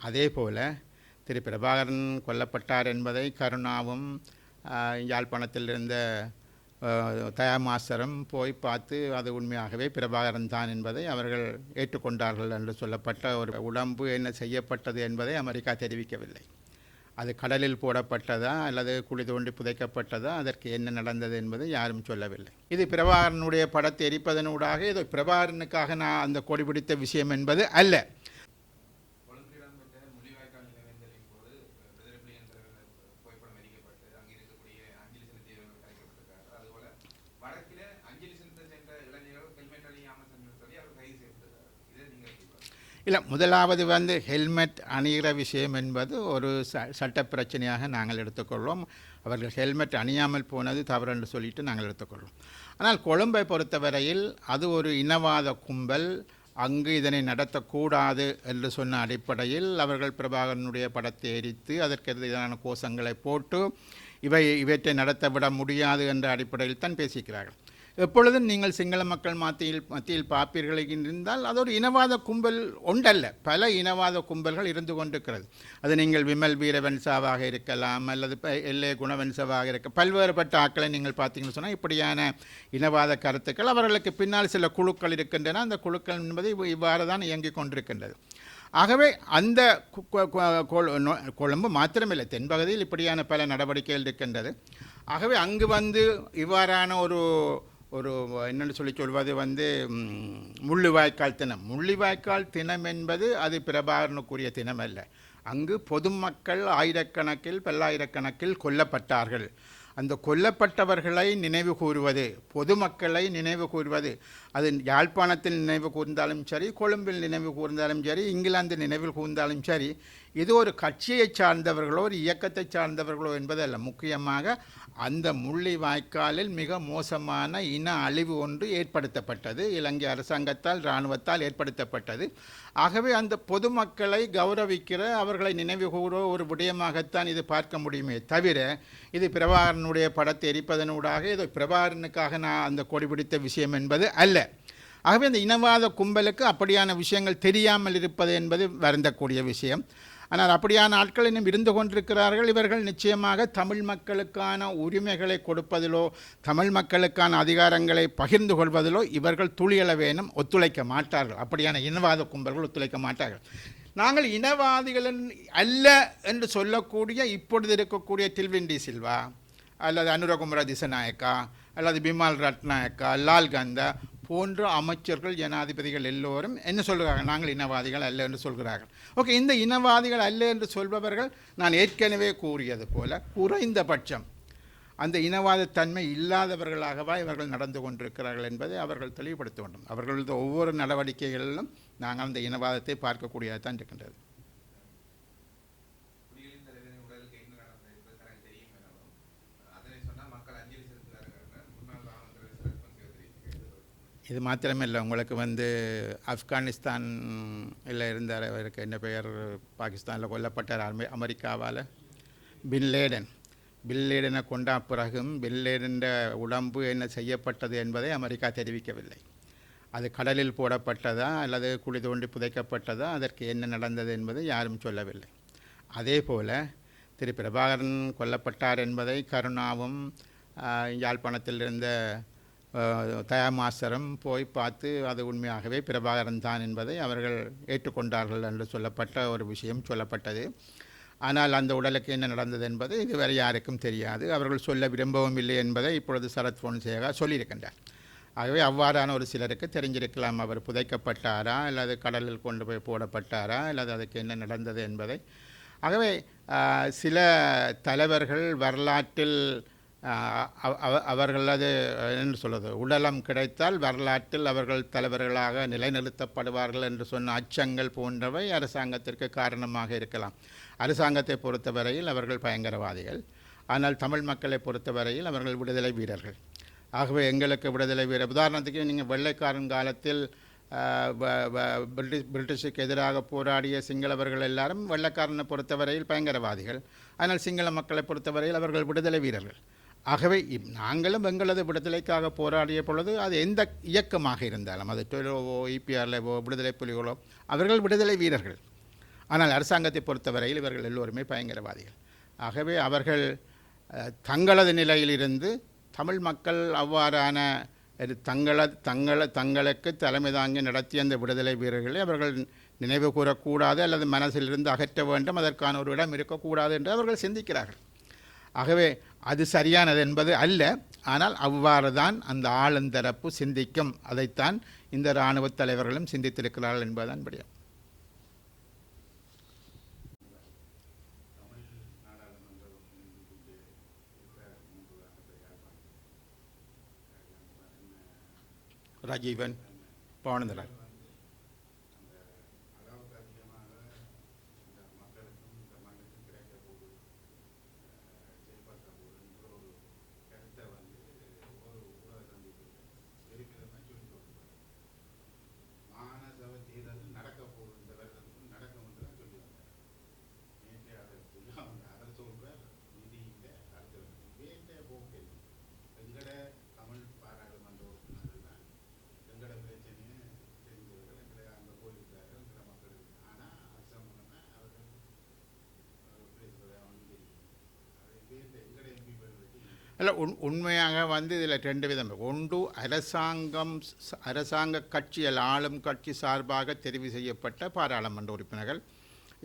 அதேபோல திரு பிரபாகரன் கொல்லப்பட்டார் என்பதை கருணாவும் யாழ்ப்பாணத்தில் இருந்த தயாமாஸ்டரும் போய் பார்த்து அது உண்மையாகவே பிரபாகரன் தான் என்பதை அவர்கள் ஏற்றுக்கொண்டார்கள் என்று சொல்லப்பட்ட ஒரு உடம்பு என்ன செய்யப்பட்டது என்பதை அமெரிக்கா தெரிவிக்கவில்லை. அது கடலில் போடப்பட்டதா அல்லது குழி தோண்டி புதைக்கப்பட்டதா, அதற்கு என்ன நடந்தது என்பதை யாரும் சொல்லவில்லை. இது பிரபாகரனுடைய படத்தை எரிப்பதனூடாக ஏதோ பிரபாகரனுக்காக நான் அந்த கொடி பிடித்த விஷயம் என்பது அல்ல. இல்லை, முதலாவது ஹெல்மெட் அணிகிற விஷயம் என்பது ஒரு சட்ட பிரச்சனையாக நாங்கள் எடுத்துக்கொள்வோம். அவர்கள் ஹெல்மெட் அணியாமல் போனது தவறு என்று சொல்லிட்டு நாங்கள் எடுத்துக்கொள்வோம். ஆனால் கொழும்பை பொறுத்தவரையில் அது ஒரு இனவாத கும்பல், அங்கு இதனை நடத்தக்கூடாது என்று சொன்ன அடிப்படையில் அவர்கள் பிரபாகரனுடைய படத்தை எரித்து அதற்கு எதிரான கோஷங்களை போட்டு இவற்றை நடத்தவிட முடியாது என்ற அடிப்படையில் தான் பேசிக்கிறார்கள். எப்பொழுதும் நீங்கள் சிங்கள மக்கள் மத்தியில் பார்ப்பீர்கள் இருந்தால் அது ஒரு இனவாத கும்பல் ஒன்றல்ல, பல இனவாத கும்பல்கள் இருந்து கொண்டிருக்கிறது. அது நீங்கள் விமல் வீரவன்சாவாக இருக்கலாம் அல்லது எல்ஏ குணவன்சாவாக இருக்க பல்வேறுபட்ட ஆட்களை நீங்கள் பார்த்தீங்கன்னு சொன்னால் இப்படியான இனவாத கருத்துக்கள் அவர்களுக்கு பின்னால் சில குழுக்கள் இருக்கின்றன. அந்த குழுக்கள் என்பது இவ்வாறு தான் இயங்கிக் கொண்டிருக்கின்றது. ஆகவே அந்த கொழும்பு மாத்திரமில்லை, தென்பகுதியில் இப்படியான பல நடவடிக்கைகள் இருக்கின்றது. ஆகவே அங்கு இவ்வாறான ஒரு என்னென்னு சொல்வது முள்ளிவாய்க்கால் தினம். முள்ளிவாய்க்கால் தினம் என்பது அது பிரபாகரனுக்குரிய தினம் அல்ல. அங்கு பொதுமக்கள் ஆயிரக்கணக்கில் பல்லாயிரக்கணக்கில் கொல்லப்பட்டார்கள். அந்த கொல்லப்பட்டவர்களை நினைவு கூறுவது, பொதுமக்களை நினைவு கூறுவது, அது யாழ்ப்பாணத்தில் நினைவு கூர்ந்தாலும் சரி, கொழும்பில் நினைவு கூர்ந்தாலும் சரி, இங்கிலாந்து நினைவில் கூர்ந்தாலும் சரி, இது ஒரு கட்சியை சார்ந்தவர்களோ ஒரு இயக்கத்தை சார்ந்தவர்களோ என்பதல்ல. முக்கியமாக அந்த முள்ளிவாய்க்காலில் மிக மோசமான இன அழிவு ஒன்று ஏற்படுத்தப்பட்டது, இலங்கை அரசாங்கத்தால் இராணுவத்தால் ஏற்படுத்தப்பட்டது. ஆகவே அந்த பொதுமக்களை கௌரவிக்கிற, அவர்களை நினைவு கூற ஒரு விடயமாகத்தான் இது பார்க்க முடியுமே தவிர இது பிரபாகரனுடைய படத்தை எரிப்பதனூடாக ஏதோ பிரபாகரனுக்காக நான் அந்த கொடி பிடித்த விஷயம் என்பது அல்ல. ஆகவே இந்த இனவாத கும்பலுக்கு அப்படியான விஷயங்கள் தெரியாமல் இருப்பது என்பது வருந்தக்கூடிய விஷயம். ஆனால் அப்படியான ஆட்கள் இன்னும் இருந்து கொண்டிருக்கிறார்கள். இவர்கள் நிச்சயமாக தமிழ் மக்களுக்கான உரிமைகளை கொடுப்பதிலோ தமிழ் மக்களுக்கான அதிகாரங்களை பகிர்ந்து கொள்வதிலோ இவர்கள் துளியளவேனும் ஒத்துழைக்க மாட்டார்கள். அப்படியான இனவாத கும்பல்கள் ஒத்துழைக்க மாட்டார்கள். நாங்கள் இனவாதிகள் அல்ல என்று சொல்லக்கூடிய இப்பொழுது இருக்கக்கூடிய டில்வின் சில்வா அல்லது அனுரகுமார திசநாயக்கா அல்லது பிமல் ரட்நாயக்கா, லால்கந்தா போன்ற அமைச்சர்கள், ஜனாதிபதிகள் எல்லோரும் என்ன சொல்கிறார்கள்? நாங்கள் இனவாதிகள் அல்ல என்று சொல்கிறார்கள். ஓகே, இந்த இனவாதிகள் அல்ல என்று சொல்பவர்கள் நான் ஏற்கனவே கூறியது போல குறைந்தபட்சம் அந்த இனவாத தன்மை இல்லாதவர்களாகவா இவர்கள் நடந்து கொண்டிருக்கிறார்கள் என்பதை அவர்கள் தெளிவுபடுத்த வேண்டும். அவர்களது ஒவ்வொரு நடவடிக்கைகளிலும் நாங்கள் அந்த இனவாதத்தை பார்க்கக்கூடியதான் இருக்கின்றது. இது மாத்திரமில்லை, உங்களுக்கு ஆப்கானிஸ்தானில் இருந்தார், அவருக்கு என்ன பெயர், பாகிஸ்தானில் கொல்லப்பட்டார் அமெரிக்காவால், பின்லேடனை கொண்ட பிறகும் பின்லேடன் உடம்பு என்ன செய்யப்பட்டது என்பதை அமெரிக்கா தெரிவிக்கவில்லை. அது கடலில் போடப்பட்டதா அல்லது குழி தோண்டி புதைக்கப்பட்டதா, அதற்கு என்ன நடந்தது என்பதை யாரும் சொல்லவில்லை. அதேபோல திரு பிரபாகரன் கொல்லப்பட்டார் என்பதை கருணாவும் யாழ்ப்பாணத்தில் இருந்த தயாமாஸ்டரும் போய் பார்த்து அது உண்மையாகவே பிரபாகரன் தான் என்பதை அவர்கள் ஏற்றுக்கொண்டார்கள் என்று சொல்லப்பட்ட ஒரு விஷயம் சொல்லப்பட்டது. ஆனால் அந்த உடலுக்கு என்ன நடந்தது என்பது இதுவரை யாருக்கும் தெரியாது. அவர்கள் சொல்ல விரும்பவும் இல்லை என்பதை இப்பொழுது சரத் பொன்சேகா சொல்லியிருக்கின்றார். ஆகவே அவ்வாறான ஒரு சிலருக்கு தெரிஞ்சிருக்கலாம், அவர் புதைக்கப்பட்டாரா அல்லது கடலில் கொண்டு போய் போடப்பட்டாரா அல்லது அதுக்கு என்ன நடந்தது என்பதை. ஆகவே சில தலைவர்கள் வரலாற்றில் அவர்களது என்று சொல்வது உடலம் கிடைத்தால் வரலாற்றில் அவர்கள் தலைவர்களாக நிலைநிறுத்தப்படுவார்கள் என்று சொன்ன அச்சங்கள் போன்றவை அரசாங்கத்திற்கு காரணமாக இருக்கலாம். அரசாங்கத்தை பொறுத்தவரையில் அவர்கள் பயங்கரவாதிகள், ஆனால் தமிழ் மக்களை பொறுத்தவரையில் அவர்கள் விடுதலை வீரர்கள். ஆகவே எங்களுக்கு விடுதலை வீரர், உதாரணத்துக்கு நீங்கள் வெள்ளைக்காரன் காலத்தில் பிரிட்டிஷுக்கு எதிராக போராடிய சிங்களவர்கள் எல்லாரும் வெள்ளைக்காரனை பொறுத்தவரையில் பயங்கரவாதிகள், ஆனால் சிங்கள மக்களை பொறுத்தவரையில் அவர்கள் விடுதலை வீரர்கள். ஆகவே நாங்களும் எங்களது விடுதலைக்காக போராடிய பொழுது அது எந்த இயக்கமாக இருந்தாலும், அது டொலோவோ இபிஆர்லவோ விடுதலை புலிகளோ, அவர்கள் விடுதலை வீரர்கள். ஆனால் அரசாங்கத்தை பொறுத்தவரையில் இவர்கள் எல்லோருமே பயங்கரவாதிகள். ஆகவே அவர்கள் தங்களது நிலையிலிருந்து தமிழ் மக்கள் அவ்வாறான தங்களுக்கு தலைமை தாங்கி நடத்திய அந்த விடுதலை வீரர்களை அவர்கள் நினைவு கூறக்கூடாது அல்லது மனசிலிருந்து அகற்ற வேண்டும், அதற்கான ஒரு இடம் இருக்கக்கூடாது என்று அவர்கள் சிந்திக்கிறார்கள். ஆகவே அது சரியானது என்பது அல்ல. ஆனால் அவ்வாறு தான் அந்த ஆளுந்தரப்பு சிந்திக்கும். அதைத்தான் இந்த இராணுவ தலைவர்களும் சிந்தித்திருக்கிறார்கள் என்பதுதான் விடயம். ராஜீவன், பவனந்தரன், இல்லை உண்மையாக இதில் ரெண்டு விதம். ஒன்று அரசாங்க கட்சிகள் ஆளும் கட்சி சார்பாக தெரிவு செய்யப்பட்ட பாராளுமன்ற உறுப்பினர்கள்.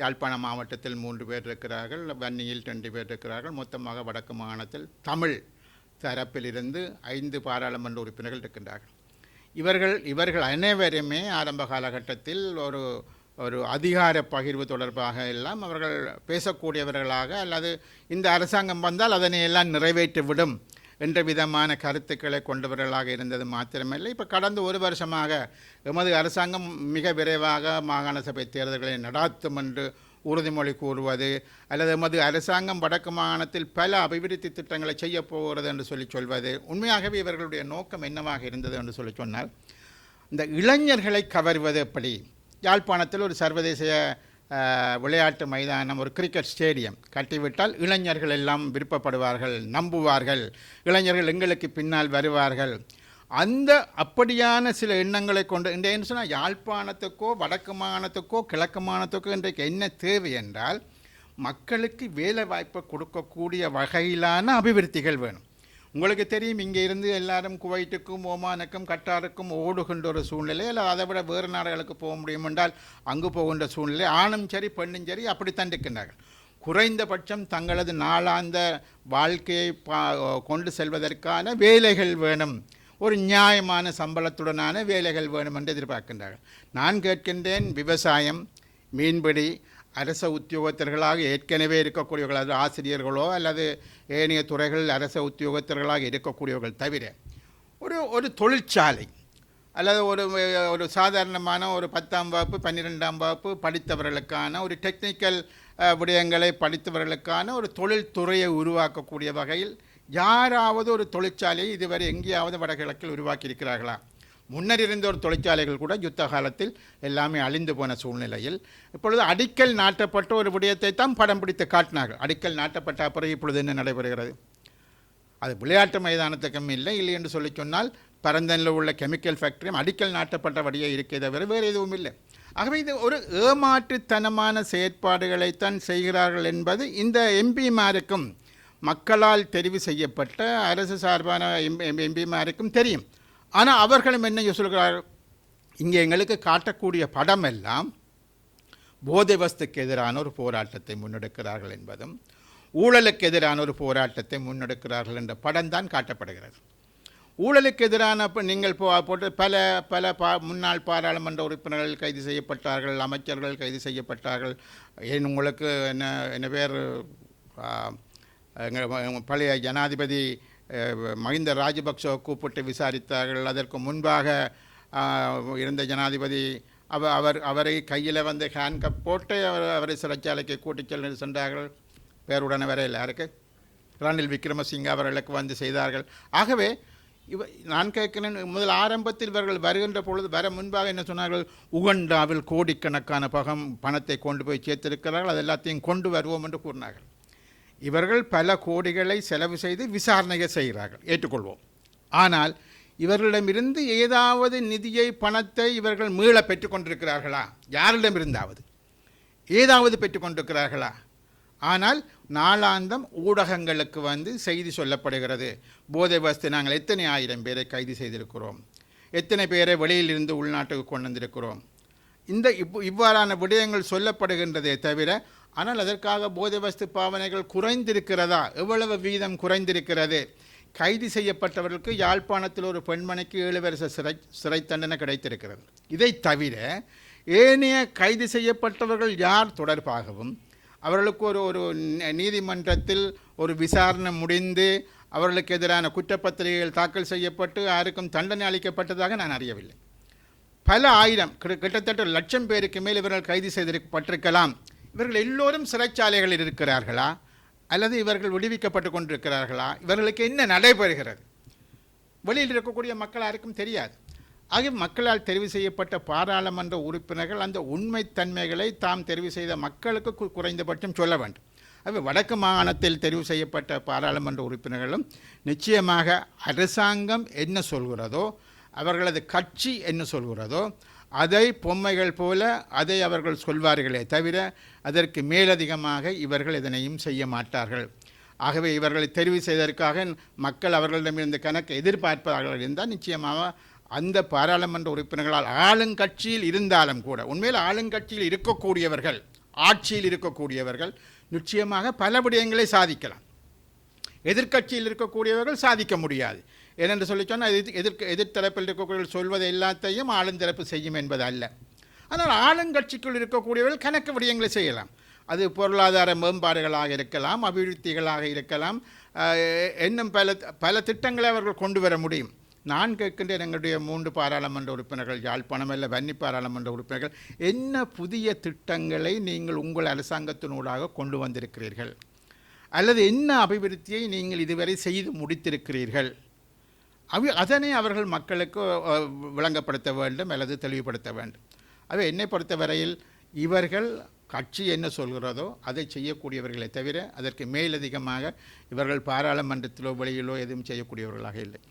யாழ்ப்பாண மாவட்டத்தில் 3 பேர் இருக்கிறார்கள், வன்னியில் 2 பேர் இருக்கிறார்கள். மொத்தமாக வடக்கு மாகாணத்தில் தமிழ் தரப்பிலிருந்து 5 பாராளுமன்ற உறுப்பினர்கள் இருக்கின்றார்கள். இவர்கள் அனைவருமே ஆரம்ப காலகட்டத்தில் ஒரு அதிகார பகிர்வு தொடர்பாக எல்லாம் அவர்கள் பேசக்கூடியவர்களாக, அல்லது இந்த அரசாங்கம் வந்தால் அதனை எல்லாம் நிறைவேற்றிவிடும் என்ற விதமான கருத்துக்களை கொண்டவர்களாக இருந்தது மாத்திரமில்லை. இப்போ கடந்த 1 வருஷமாக எமது அரசாங்கம் மிக விரைவாக மாகாண சபை தேர்தல்களை நடாத்தும் என்று உறுதிமொழி கூறுவது, அல்லது எமது அரசாங்கம் வடக்கு மாகாணத்தில் பல அபிவிருத்தி திட்டங்களை செய்ய போகிறது என்று சொல்வது, உண்மையாகவே இவர்களுடைய நோக்கம் என்னவாக இருந்தது என்று சொன்னால், இந்த இளைஞர்களை கவர்வது எப்படி. யாழ்ப்பாணத்தில் ஒரு சர்வதேச விளையாட்டு மைதானம், ஒரு கிரிக்கெட் ஸ்டேடியம் கட்டிவிட்டால் இளைஞர்கள் எல்லாம் விருப்பப்படுவார்கள், நம்புவார்கள், இளைஞர்கள் எங்களுக்கு பின்னால் வருவார்கள். அப்படியான சில எண்ணங்களை கொண்டு என்ன சொன்னால், யாழ்ப்பாணத்துக்கோ வடக்கு மாகாணத்துக்கோ கிழக்கு மாகாணத்துக்கோ இன்றைக்கு என்ன தேவை என்றால், மக்களுக்கு வேலை வாய்ப்பை கொடுக்கக்கூடிய வகையிலான அபிவிருத்திகள் வேணும். உங்களுக்கு தெரியும், இங்கே இருந்து எல்லாரும் குவைட்டுக்கும் ஓமானுக்கும் கட்டாருக்கும் ஓடுகின்ற ஒரு சூழ்நிலை, இல்லை அதை விட வேறு நாடுகளுக்கு போக முடியும் என்றால் அங்கு போகின்ற சூழ்நிலை. ஆணும் சரி பெண்ணும் சரி அப்படித்தான் இருக்கின்றார்கள். குறைந்தபட்சம் தங்களது நாளாந்த வாழ்க்கையை கொண்டு செல்வதற்கான வேலைகள் வேணும், ஒரு நியாயமான சம்பளத்துடனான வேலைகள் வேணும் என்று எதிர்பார்க்கின்றார்கள். நான் கேட்கின்றேன், விவசாயம், மீன்பிடி, அரச உத்தியோகத்தர்களாக ஏற்கனவே இருக்கக்கூடியவர்கள், அது ஆசிரியர்களோ அல்லது ஏனைய துறைகளில் அரச உத்தியோகத்தர்களாக இருக்கக்கூடியவர்கள் தவிர ஒரு தொழிற்சாலை அல்லது ஒரு சாதாரணமான ஒரு 10ஆம் வகுப்பு 12ஆம் வகுப்பு படித்தவர்களுக்கான ஒரு டெக்னிக்கல் விடயங்களை படித்தவர்களுக்கான ஒரு தொழில்துறையை உருவாக்கக்கூடிய வகையில் யாராவது ஒரு தொழிற்சாலையை இதுவரை எங்கேயாவது வடகிழக்கில் உருவாக்கியிருக்கிறார்களா? முன்னர் இருந்த ஒரு தொழிற்சாலைகள் கூட யுத்த காலத்தில் எல்லாமே அழிந்து போன சூழ்நிலையில் இப்பொழுது அடிக்கல் நாட்டப்பட்ட ஒரு விடயத்தை தான் படம் பிடித்து காட்டினார்கள். அடிக்கல் நாட்டப்பட்ட அப்புறம் இப்பொழுது என்ன நடைபெறுகிறது? அது விளையாட்டு மைதானத்துக்கும் இல்லை என்று சொல்லி சொன்னால், பரந்தனில் உள்ள கெமிக்கல் ஃபேக்டரியும் அடிக்கல் நாட்டப்பட்ட வழியே இருக்கே தவிர வேறு எதுவும் இல்லை. ஆகவே இது ஒரு ஏமாற்றுத்தனமான செயற்பாடுகளைத்தான் செய்கிறார்கள் என்பது இந்த எம்பிமாருக்கும் மக்களால் தெரிவு செய்யப்பட்ட அரசு சார்பான எம்பிமாருக்கும் தெரியும். ஆனால் அவர்களும் என்ன சொல்கிறார்கள், இங்கே எங்களுக்கு காட்டக்கூடிய படம் எல்லாம் போதை வஸ்துக்கு எதிரான ஒரு போராட்டத்தை முன்னெடுக்கிறார்கள் என்பதும், ஊழலுக்கு எதிரான ஒரு போராட்டத்தை முன்னெடுக்கிறார்கள் என்ற படம் தான் காட்டப்படுகிறது. ஊழலுக்கு எதிரான நீங்கள் போட்டு பல முன்னாள் பாராளுமன்ற உறுப்பினர்கள் கைது செய்யப்பட்டார்கள், அமைச்சர்கள் கைது செய்யப்பட்டார்கள். ஏன் உங்களுக்கு என்ன பேர், பழைய ஜனாதிபதி மஹிந்த ராஜபக்சவை கூப்பிட்டு விசாரித்தார்கள். அதற்கு முன்பாக இருந்த ஜனாதிபதி அவரை கையில் ஹேண்ட்கப் போட்டு அவரை சிறைச்சாலைக்கு கூட்டிச் சென்றார்கள். பேருடனே வரையில் யாருக்கு, ரணில் விக்ரமசிங்க அவர்களுக்கு செய்தார்கள். ஆகவே நான் கேட்கிறேன், முதல் ஆரம்பத்தில் இவர்கள் வருகின்ற பொழுது வர முன்பாக என்ன சொன்னார்கள், உகண்டாவில் கோடிக்கணக்கான பணத்தை கொண்டு போய் சேர்த்திருக்கிறார்கள், அது எல்லாத்தையும் கொண்டு வருவோம் என்று கூறினார்கள். இவர்கள் பல கோடிகளை செலவு செய்து விசாரணையை செய்கிறார்கள், ஏற்றுக்கொள்வோம். ஆனால் இவர்களிடமிருந்து ஏதாவது நிதியை, பணத்தை இவர்கள் மீள பெற்றுக்கொண்டிருக்கிறார்களா? யாரிடமிருந்தாவது ஏதாவது பெற்றுக்கொண்டிருக்கிறார்களா? ஆனால் நாளாந்தம் ஊடகங்களுக்கு செய்தி சொல்லப்படுகிறது. போதை வஸ்து நாங்கள் எத்தனை ஆயிரம் பேரை கைது செய்திருக்கிறோம், எத்தனை பேரை வெளியிலிருந்து உள்நாட்டுக்கு கொண்டு வந்திருக்கிறோம். இவ்வாறான விடயங்கள் சொல்லப்படுகின்றதே தவிர, ஆனால் அதற்காக போதை வஸ்து பாவனைகள் குறைந்திருக்கிறதா? எவ்வளவு வீதம் குறைந்திருக்கிறது? கைது செய்யப்பட்டவர்களுக்கு யாழ்ப்பாணத்தில் ஒரு பெண்மணிக்கு 7 வருஷ சிறை தண்டனை கிடைத்திருக்கிறது. இதை தவிர ஏனைய கைது செய்யப்பட்டவர்கள் யார் தொடர்பாகவும் அவர்களுக்கு ஒரு நீதிமன்றத்தில் ஒரு விசாரணை முடிந்து அவர்களுக்கு எதிரான குற்றப்பத்திரிகைகள் தாக்கல் செய்யப்பட்டு யாருக்கும் தண்டனை அளிக்கப்பட்டதாக நான் அறியவில்லை. பல ஆயிரம், கிட்டத்தட்ட 1,00,000 பேருக்கு மேல் இவர்கள் கைது செய்யப்பட்டிருக்கலாம். இவர்கள் எல்லோரும் சிறைச்சாலைகளில் இருக்கிறார்களா அல்லது இவர்கள் விடுவிக்கப்பட்டு கொண்டிருக்கிறார்களா? இவர்களுக்கு என்ன நடைபெறுகிறது? வெளியில் இருக்கக்கூடிய மக்கள் யாருக்கும் தெரியாது. ஆகிய மக்களால் தெரிவு செய்யப்பட்ட பாராளுமன்ற உறுப்பினர்கள் அந்த உண்மைத்தன்மைகளை தாம் தெரிவு செய்த மக்களுக்கு குறைந்தபட்சம் சொல்ல வேண்டும். ஆகவே வடக்கு மாகாணத்தில் தெரிவு செய்யப்பட்ட பாராளுமன்ற உறுப்பினர்களும் நிச்சயமாக அரசாங்கம் என்ன சொல்கிறதோ, அவர்களது கட்சி என்ன சொல்கிறதோ அதை பொம்மைகள் போல அதை அவர்கள் சொல்வார்களே தவிர அதற்கு மேலதிகமாக இவர்கள் இதனையும் செய்ய மாட்டார்கள். ஆகவே இவர்களை தெரிவு செய்வதற்காக மக்கள் அவர்களிடமிருந்து கணக்கு எதிர்பார்ப்பார்கள் இருந்தால் நிச்சயமாக அந்த பாராளுமன்ற உறுப்பினர்களால் ஆளுங்கட்சியில் இருந்தாலும் கூட, உண்மையில் ஆளுங்கட்சியில் இருக்கக்கூடியவர்கள், ஆட்சியில் இருக்கக்கூடியவர்கள் நிச்சயமாக பல விடயங்களை சாதிக்கலாம். எதிர்க்கட்சியில் இருக்கக்கூடியவர்கள் சாதிக்க முடியாது. ஏனென்று சொல்லி சொன்னால் எதிர்த்தரப்பில் இருக்கக்கூடியவர்கள் சொல்வதை எல்லாத்தையும் ஆளுந்தரப்பு செய்யும் என்பது அல்ல. ஆனால் ஆளுங்கட்சிக்குள் இருக்கக்கூடியவர்கள் கணக்கு விடயங்களை செய்யலாம். அது பொருளாதார மேம்பாடுகளாக இருக்கலாம், அபிவிருத்திகளாக இருக்கலாம், இன்னும் பல திட்டங்களை அவர்கள் கொண்டு வர முடியும். நான் கேட்கின்றேன், எங்களுடைய 3 பாராளுமன்ற உறுப்பினர்கள், யாழ்ப்பாணம் அல்ல வன்னி பாராளுமன்ற உறுப்பினர்கள், என்ன புதிய திட்டங்களை நீங்கள் உங்கள் அரசாங்கத்தினூடாக கொண்டு வந்திருக்கிறீர்கள்? அல்லது என்ன அபிவிருத்தியை நீங்கள் இதுவரை செய்து முடித்திருக்கிறீர்கள்? அதனை அவர்கள் மக்களுக்கு விளங்கப்படுத்த வேண்டும் அல்லது தெளிவுபடுத்த வேண்டும். அவை என்னை பொறுத்தவரையில் இவர்கள் கட்சி என்ன சொல்கிறதோ அதை செய்யக்கூடியவர்களை தவிர அதற்கு மேலதிகமாக இவர்கள் பாராளுமன்றத்திலோ வெளியிலோ எதுவும் செய்யக்கூடியவர்களாக இல்லை.